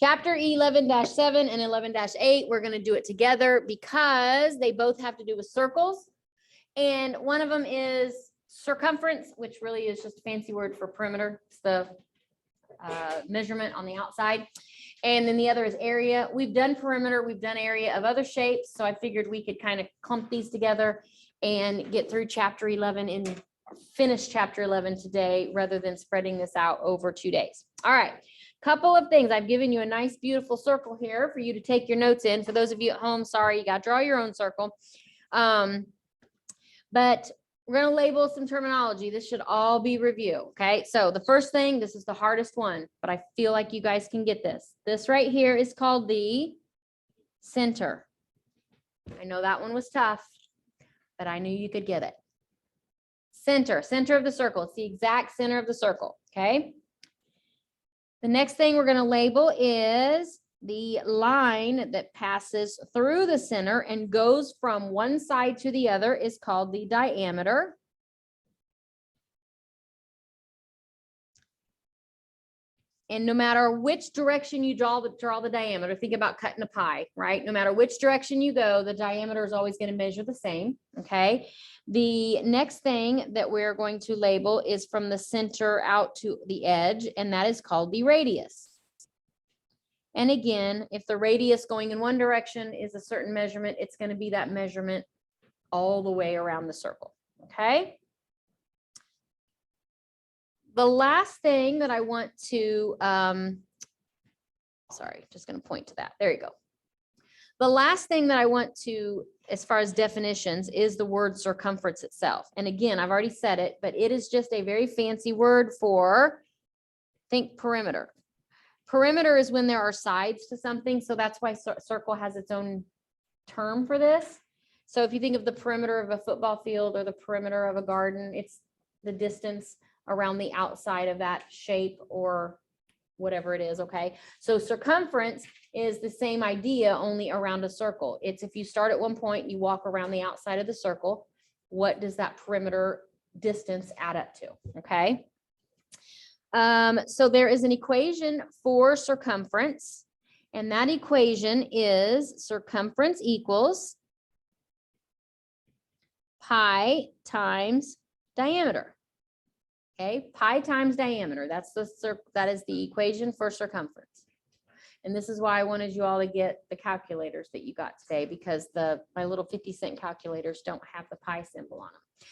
Chapter 11-7 and 11-8, we're going to do it together because they both have to do with circles. And one of them is circumference, which really is just a fancy word for perimeter. It's the measurement on the outside. And then the other is area. We've done perimeter, we've done area of other shapes. So I figured we could kind of clump these together and get through chapter 11 and finish chapter 11 today rather than spreading this out over 2 days. All right. Couple of things. I've given you a nice, beautiful circle here for you to take your notes in. For those of you at home, sorry, you got to draw your own circle. But we're going to label some terminology. This should all be review. Okay. So the first thing, this is the hardest one, but I feel like you guys can get this. This right here is called the center. I know that one was tough, but I knew you could get it. Center of the circle. It's the exact center of the circle. Okay. The next thing we're going to label is the line that passes through the center and goes from one side to the other is called the diameter. And no matter which direction you draw the diameter, think about cutting a pie, right? No matter which direction you go, the diameter is always going to measure the same, okay? The next thing that we're going to label is from the center out to the edge, and that is called the radius. And again, if the radius going in one direction is a certain measurement, it's going to be that measurement all the way around the circle, okay? The last thing that I want to, sorry, just going to point to that. There you go. The last thing that I want to, as far as definitions, is the word circumference itself. And again, I've already said it, but it is just a very fancy word for, think perimeter. Perimeter is when there are sides to something. So that's why circle has its own term for this. So if you think of the perimeter of a football field or the perimeter of a garden, it's the distance around the outside of that shape or whatever it is, okay? So circumference is the same idea, only around a circle. It's if you start at one point, you walk around the outside of the circle, what does that perimeter distance add up to, okay? So there is an equation for circumference, and that equation is circumference equals pi times diameter. Okay, pi times diameter. That is the equation for circumference. And this is why I wanted you all to get the calculators that you got today, because my little 50-cent calculators don't have the pi symbol on them.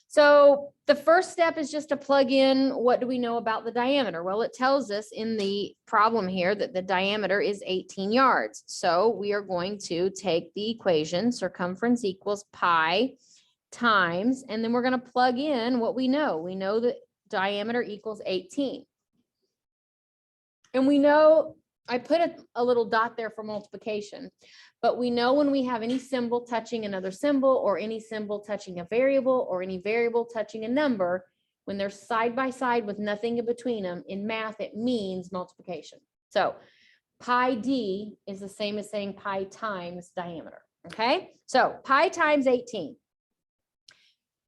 So the first step is just to plug in, what do we know about the diameter? Well, it tells us in the problem here that the diameter is 18 yards. So we are going to take the equation, circumference equals pi times, and then we're going to plug in what we know. We know that diameter equals 18. And we know, I put a little dot there for multiplication, but we know when we have any symbol touching another symbol, or any symbol touching a variable, or any variable touching a number, when they're side by side with nothing in between them, in math, it means multiplication. So pi d is the same as saying pi times diameter. Okay, so pi times 18.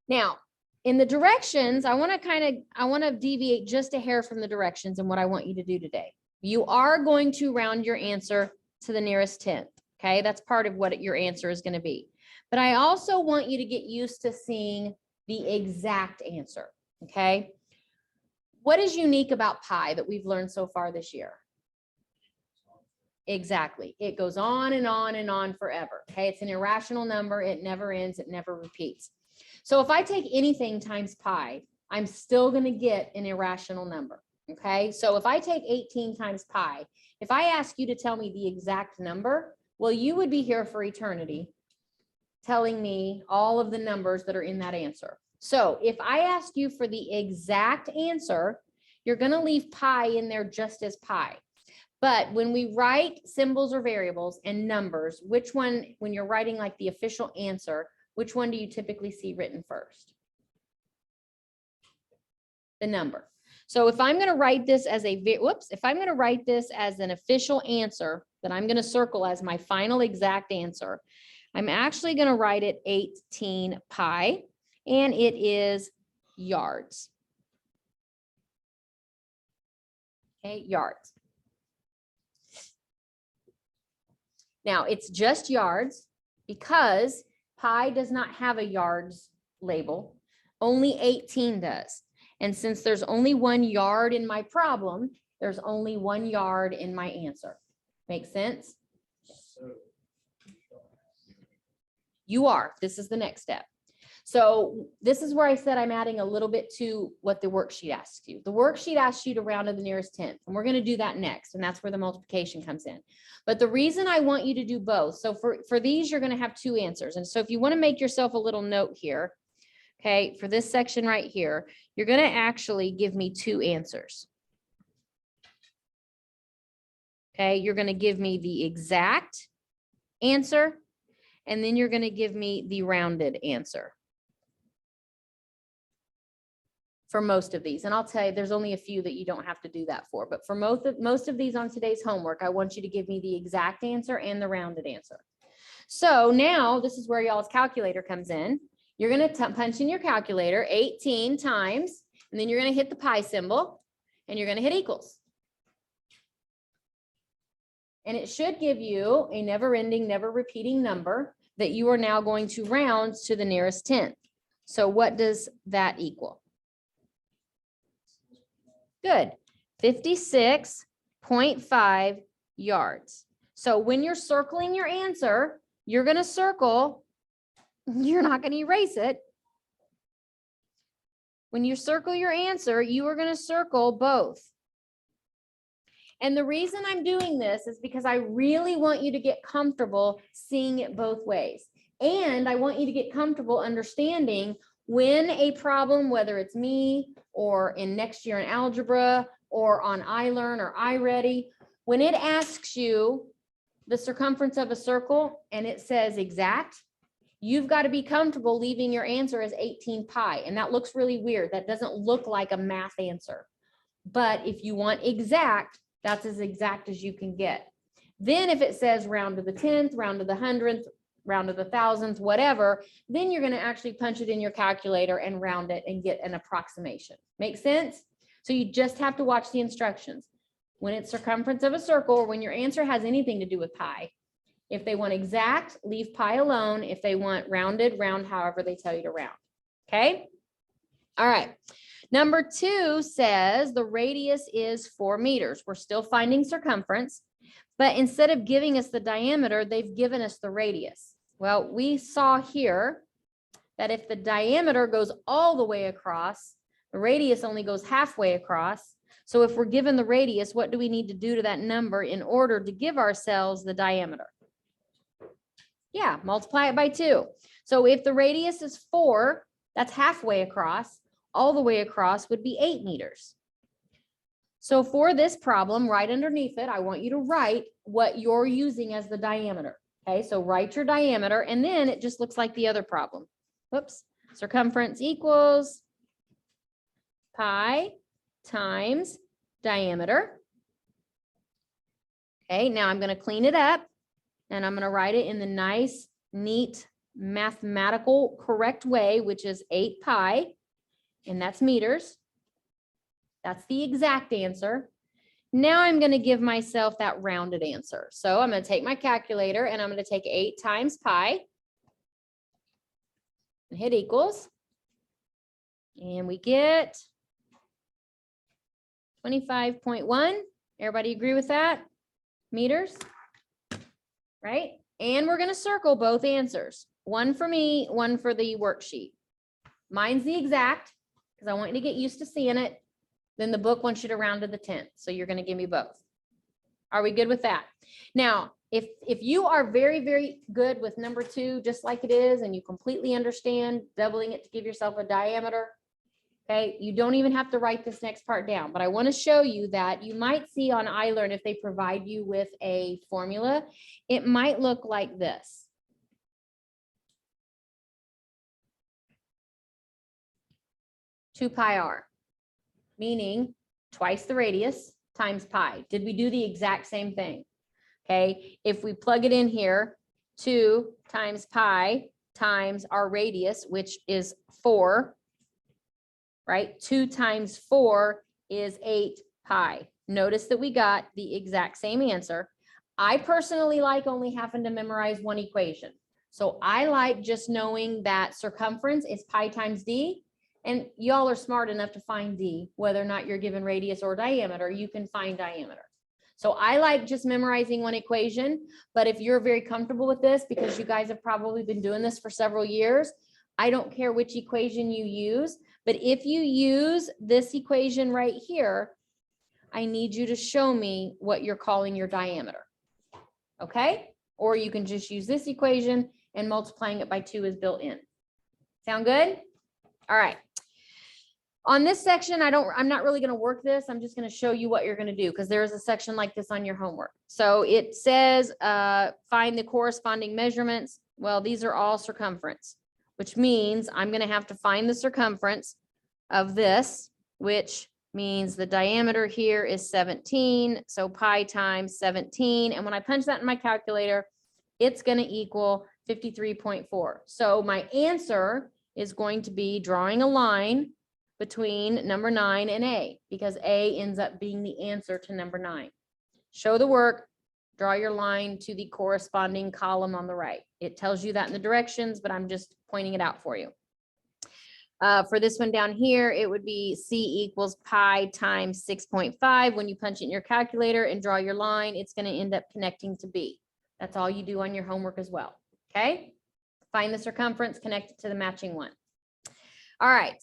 Now, in the directions, I want to deviate just a hair from the directions and what I want you to do today. You are going to round your answer to the nearest tenth. Okay, that's part of what your answer is going to be. But I also want you to get used to seeing the exact answer. Okay, what is unique about pi that we've learned so far this year? Exactly. It goes on and on and on forever. Okay, it's an irrational number. It never ends. It never repeats. So if I take anything times pi, I'm still going to get an irrational number. Okay, so if I take 18 times pi, if I ask you to tell me the exact number, well, you would be here for eternity telling me all of the numbers that are in that answer. So if I ask you for the exact answer, you're going to leave pi in there just as pi. But when we write symbols or variables and numbers, which one, when you're writing like the official answer, which one do you typically see written first? The number. So if I'm going to write this as if I'm going to write this as an official answer that I'm going to circle as my final exact answer, I'm actually going to write it 18 pi, and it is yards. Okay, yards. Now it's just yards because pi does not have a yards label. Only 18 does. And since there's only 1 yard in my problem, there's only 1 yard in my answer. Make sense? You are. This is the next step. So this is where I said I'm adding a little bit to what the worksheet asks you. The worksheet asks you to round to the nearest tenth, and we're going to do that next, and that's where the multiplication comes in. But the reason I want you to do both, so for these, you're going to have 2 answers. And so if you want to make yourself a little note here, okay, for this section right here, you're going to actually give me 2 answers. Okay, you're going to give me the exact answer, and then you're going to give me the rounded answer for most of these. And I'll tell you, there's only a few that you don't have to do that for. But for most of these on today's homework, I want you to give me the exact answer and the rounded answer. So now this is where y'all's calculator comes in. You're going to punch in your calculator 18 times, and then you're going to hit the pi symbol, and you're going to hit equals. And it should give you a never-ending, never-repeating number that you are now going to round to the nearest tenth. So what does that equal? Good. 56.5 yards. So when you're circling your answer, you're going to circle, you're not going to erase it. When you circle your answer, you are going to circle both. And the reason I'm doing this is because I really want you to get comfortable seeing it both ways. And I want you to get comfortable understanding when a problem, whether it's me or in next year in algebra or on iLearn or iReady, when it asks you the circumference of a circle and it says exact, you've got to be comfortable leaving your answer as 18 pi. And that looks really weird. That doesn't look like a math answer. But if you want exact, that's as exact as you can get. Then if it says round to the 10th, round to the 100th, round to the 1000th, whatever, then you're going to actually punch it in your calculator and round it and get an approximation. Make sense? So you just have to watch the instructions. When it's circumference of a circle, or when your answer has anything to do with pi, if they want exact, leave pi alone. If they want rounded, round however they tell you to round. Okay? All right. Number 2 says the radius is 4 meters. We're still finding circumference, but instead of giving us the diameter, they've given us the radius. Well, we saw here that if the diameter goes all the way across, the radius only goes halfway across. So if we're given the radius, what do we need to do to that number in order to give ourselves the diameter? Yeah, multiply it by 2. So if the radius is 4, that's halfway across. All the way across would be 8 meters. So for this problem, right underneath it, I want you to write what you're using as the diameter. Okay, so write your diameter, and then it just looks like the other problem. Whoops. Circumference equals pi times diameter. Okay, now I'm going to clean it up, and I'm going to write it in the nice, neat, mathematical, correct way, which is 8 pi. And that's meters. That's the exact answer. Now I'm going to give myself that rounded answer. So I'm going to take my calculator and I'm going to take 8 times pi and hit equals. And we get 25.1. Everybody agree with that? Meters, right? And we're going to circle both answers. One for me, one for the worksheet. Mine's the exact, because I want you to get used to seeing it. Then the book wants you to round to the 10th. So you're going to give me both. Are we good with that? Now, if you are very, very good with number 2, just like it is, and you completely understand doubling it to give yourself a diameter, okay, you don't even have to write this next part down. But I want to show you that you might see on iLearn, if they provide you with a formula, it might look like this. 2 pi r, meaning twice the radius times pi. Did we do the exact same thing? Okay, if we plug it in here, 2 times pi times our radius, which is 4, right? 2 times 4 is 8 pi. Notice that we got the exact same answer. I personally like only having to memorize one equation. So I like just knowing that circumference is pi times d, and y'all are smart enough to find d, whether or not you're given radius or diameter, you can find diameter. So I like just memorizing one equation, but if you're very comfortable with this, because you guys have probably been doing this for several years, I don't care which equation you use, but if you use this equation right here, I need you to show me what you're calling your diameter. Okay? Or you can just use this equation and multiplying it by 2 is built in. Sound good? All right. On this section, I'm not really going to work this. I'm just going to show you what you're going to do because there is a section like this on your homework. So it says, find the corresponding measurements. Well, these are all circumference, which means I'm going to have to find the circumference of this, which means the diameter here is 17. So pi times 17. And when I punch that in my calculator, it's going to equal 53.4. So my answer is going to be drawing a line between number 9 and A, because A ends up being the answer to number 9. Show the work, draw your line to the corresponding column on the right. It tells you that in the directions, but I'm just pointing it out for you. For this one down here, it would be C equals pi times 6.5. When you punch it in your calculator and draw your line, it's going to end up connecting to B. That's all you do on your homework as well. Okay. Find the circumference, connect it to the matching one. All right.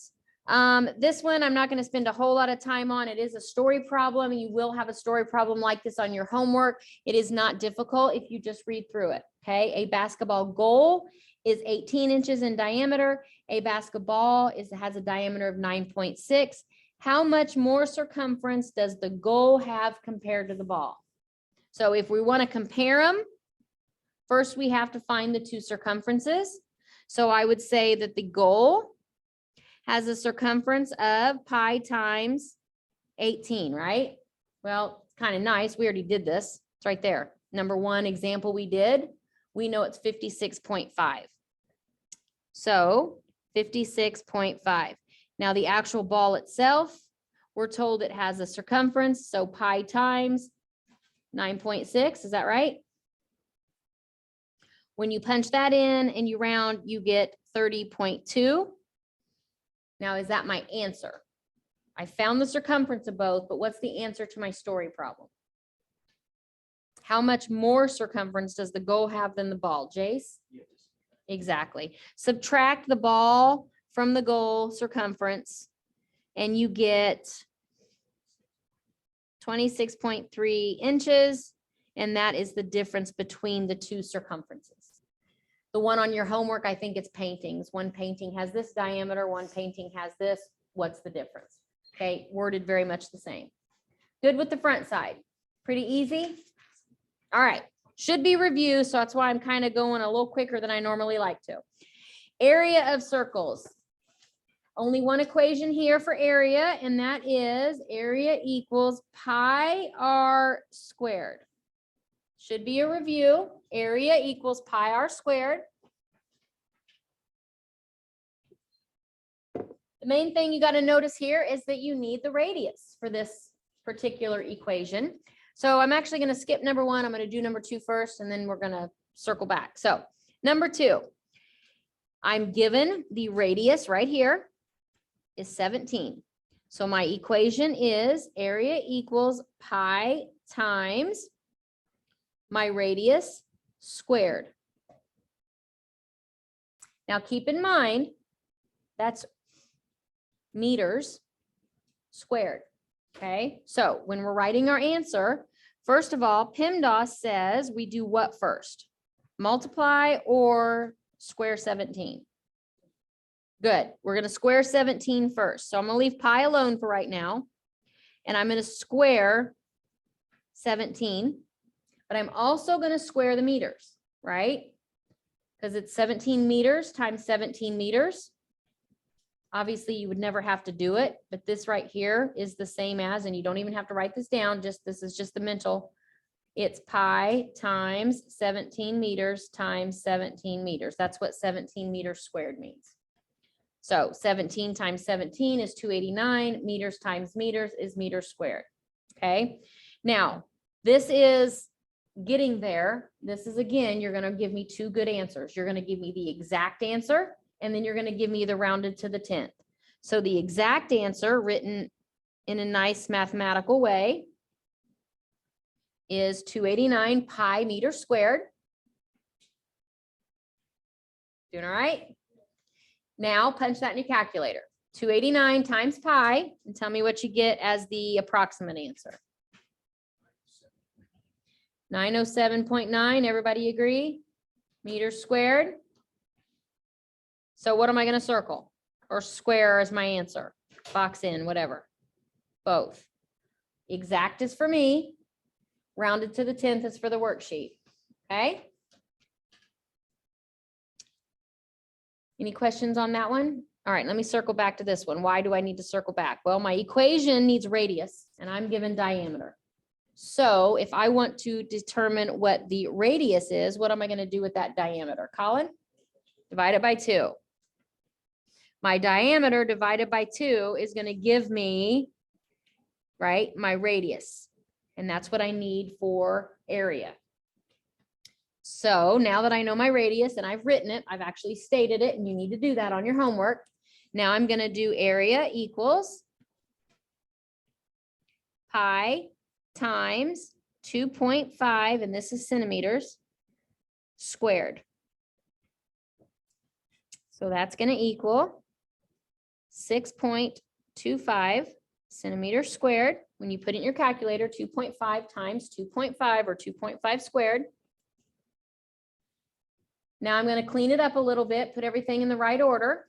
This one, I'm not going to spend a whole lot of time on. It is a story problem. You will have a story problem like this on your homework. It is not difficult if you just read through it. Okay. A basketball goal is 18 inches in diameter. A basketball has a diameter of 9.6. How much more circumference does the goal have compared to the ball? So if we want to compare them, first we have to find the two circumferences. So I would say that the goal has a circumference of pi times 18, right? Well, it's kind of nice. We already did this. It's right there. Number one example we did, we know it's 56.5. So 56.5. Now the actual ball itself, we're told it has a circumference. So pi times 9.6, is that right? When you punch that in and you round, you get 30.2. Now, is that my answer? I found the circumference of both, but what's the answer to my story problem? How much more circumference does the goal have than the ball, Jace? Yes. Exactly. Subtract the ball from the goal circumference, and you get 26.3 inches, and that is the difference between the two circumferences. The one on your homework, I think it's paintings. One painting has this diameter, one painting has this. What's the difference? Okay, worded very much the same. Good with the front side. Pretty easy. All right, should be review, so that's why I'm kind of going a little quicker than I normally like to. Area of circles. Only one equation here for area, and that is area equals pi r squared. Should be a review. Area equals pi r squared. The main thing you got to notice here is that you need the radius for this particular equation. So I'm actually going to skip number one. I'm going to do number two first, and then we're going to circle back. So number two, I'm given the radius right here is 17. So my equation is area equals pi times my radius squared. Now keep in mind, that's meters squared. Okay, so when we're writing our answer, first of all, PEMDAS says we do what first? Multiply or square 17? Good. We're going to square 17 first. So I'm going to leave pi alone for right now, and I'm going to square 17. But I'm also going to square the meters, right? Because it's 17 meters times 17 meters. Obviously, you would never have to do it, but this right here is the same as, and you don't even have to write this down, this is just the mental. It's pi times 17 meters times 17 meters. That's what 17 meters squared means. So 17 times 17 is 289. Meters times meters is meters squared. Okay. Now, this is getting there, this is again, you're going to give me two good answers. You're going to give me the exact answer, and then you're going to give me the rounded to the 10th. So the exact answer written in a nice mathematical way is 289 pi meters squared. Doing all right? Now punch that in your calculator. 289 times pi, and tell me what you get as the approximate answer. 907.9, everybody agree? Meters squared. So what am I going to circle? Or square as my answer? Box in, whatever. Both. Exact is for me. Rounded to the 10th is for the worksheet. Okay? Any questions on that one? All right, let me circle back to this one. Why do I need to circle back? Well, my equation needs radius, and I'm given diameter. So if I want to determine what the radius is, what am I going to do with that diameter? Colin? Divide it by 2. My diameter divided by 2 is going to give me, right, my radius. And that's what I need for area. So now that I know my radius and I've written it, I've actually stated it, and you need to do that on your homework. Now I'm going to do area equals pi times 2.5, and this is centimeters, squared. So that's going to equal 6.25 centimeters squared. When you put it in your calculator, 2.5 times 2.5 or 2.5 squared. Now I'm going to clean it up a little bit, put everything in the right order.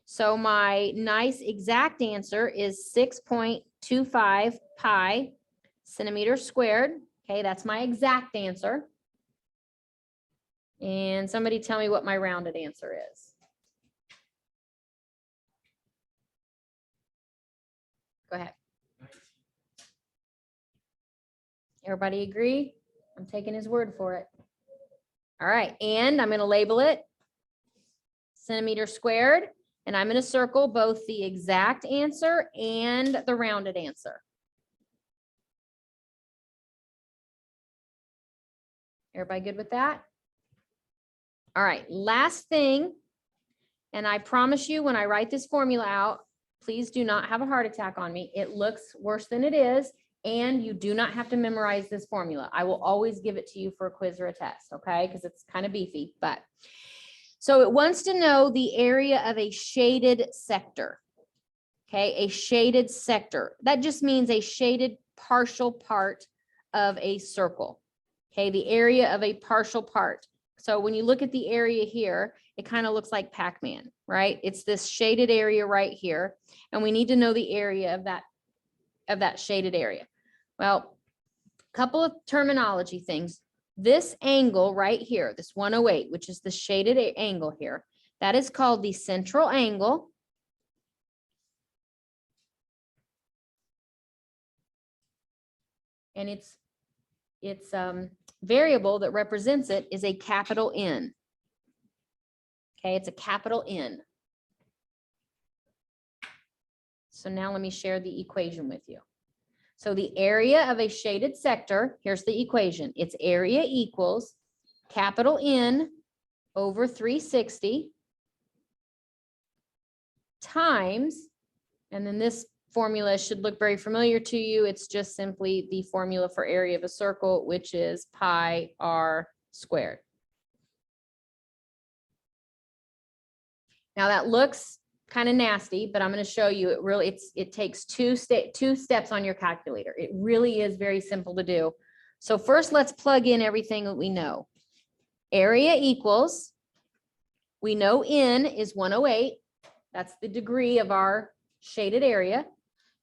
So my nice exact answer is 6.25 pi centimeters squared. Okay, that's my exact answer. And somebody tell me what my rounded answer is. Go ahead. Everybody agree? I'm taking his word for it. All right, and I'm going to label it centimeter squared, and I'm going to circle both the exact answer and the rounded answer. Everybody good with that? All right, last thing, and I promise you when I write this formula out, please do not have a heart attack on me. It looks worse than it is, and you do not have to memorize this formula. I will always give it to you for a quiz or a test, okay? Because it's kind of beefy, but. So it wants to know the area of a shaded sector, okay? A shaded sector. That just means a shaded partial part of a circle, okay? The area of a partial part. So when you look at the area here, it kind of looks like Pac-Man, right? It's this shaded area right here, and we need to know the area of that shaded area. Well, a couple of terminology things. This angle right here, this 108, which is the shaded angle here, that is called the central angle. And its variable that represents it is a capital N. Okay, it's a capital N. So now let me share the equation with you. So the area of a shaded sector, here's the equation. Its area equals capital N over 360 times, and then this formula should look very familiar to you. It's just simply the formula for area of a circle, which is pi r squared. Now that looks kind of nasty, but I'm going to show you it takes two steps on your calculator. It really is very simple to do. So first let's plug in everything that we know. Area equals, we know N is 108. That's the degree of our shaded area.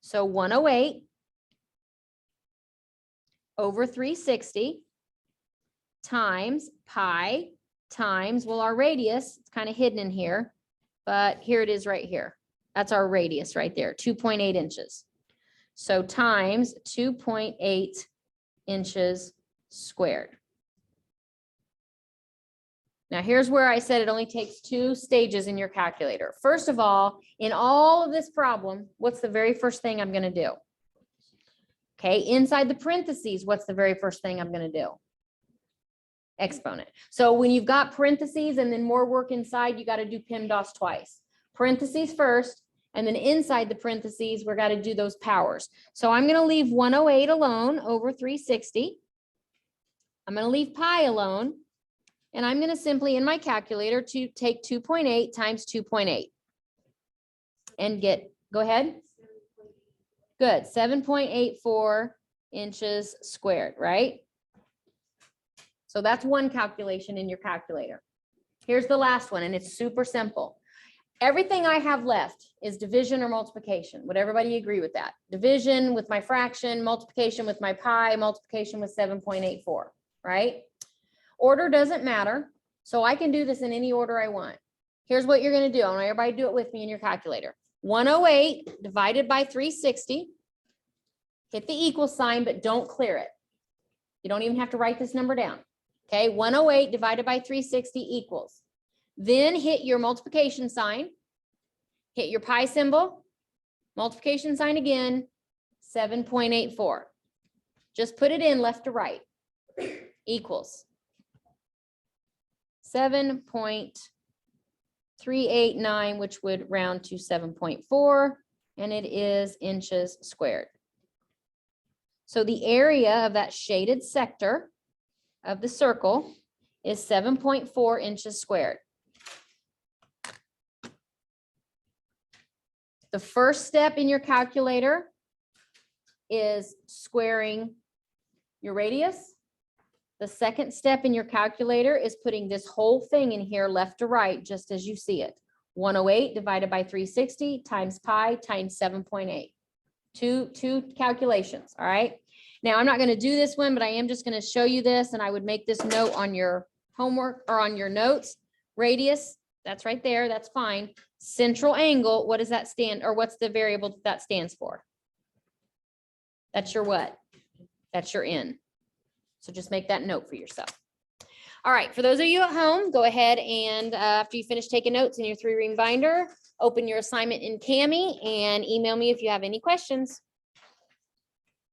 So 108 over 360 times pi times, well, our radius, it's kind of hidden in here, but here it is right here. That's our radius right there, 2.8 inches. So times 2.8 inches squared. Now here's where I said it only takes 2 stages in your calculator. First of all, in all of this problem, what's the very first thing I'm going to do? Okay, inside the parentheses, what's the very first thing I'm going to do? exponent. So when you've got parentheses and then more work inside, you got to do PEMDAS twice. Parentheses first, and then inside the parentheses, we're got to do those powers. So I'm going to leave 108 alone over 360. I'm going to leave pi alone. And I'm going to simply, in my calculator, to take 2.8 times 2.8 and get, go ahead. Good, 7.84 inches squared, right? So that's one calculation in your calculator. Here's the last one, and it's super simple. Everything I have left is division or multiplication. Would everybody agree with that? Division with my fraction, multiplication with my pi, multiplication with 7.84, right? Order doesn't matter, so I can do this in any order I want. Here's what you're going to do. I want everybody to do it with me in your calculator. 108 divided by 360. Hit the equal sign, but don't clear it. You don't even have to write this number down. Okay, 108 divided by 360 equals. Then hit your multiplication sign. Hit your pi symbol. Multiplication sign again. 7.84. Just put it in left to right. Equals 7.389, which would round to 7.4, and it is inches squared. So the area of that shaded sector of the circle is 7.4 inches squared. The first step in your calculator is squaring your radius. The second step in your calculator is putting this whole thing in here left to right, just as you see it. 108 divided by 360 times pi times 7.8. Two calculations, all right? Now, I'm not going to do this one, but I am just going to show you this, and I would make this note on your homework or on your notes. Radius, that's right there, that's fine. Central angle, what does that stand, or what's the variable that stands for? That's your what? That's your n. So just make that note for yourself. All right, for those of you at home, go ahead and after you finish taking notes in your 3-ring binder, open your assignment in Cami and email me if you have any questions.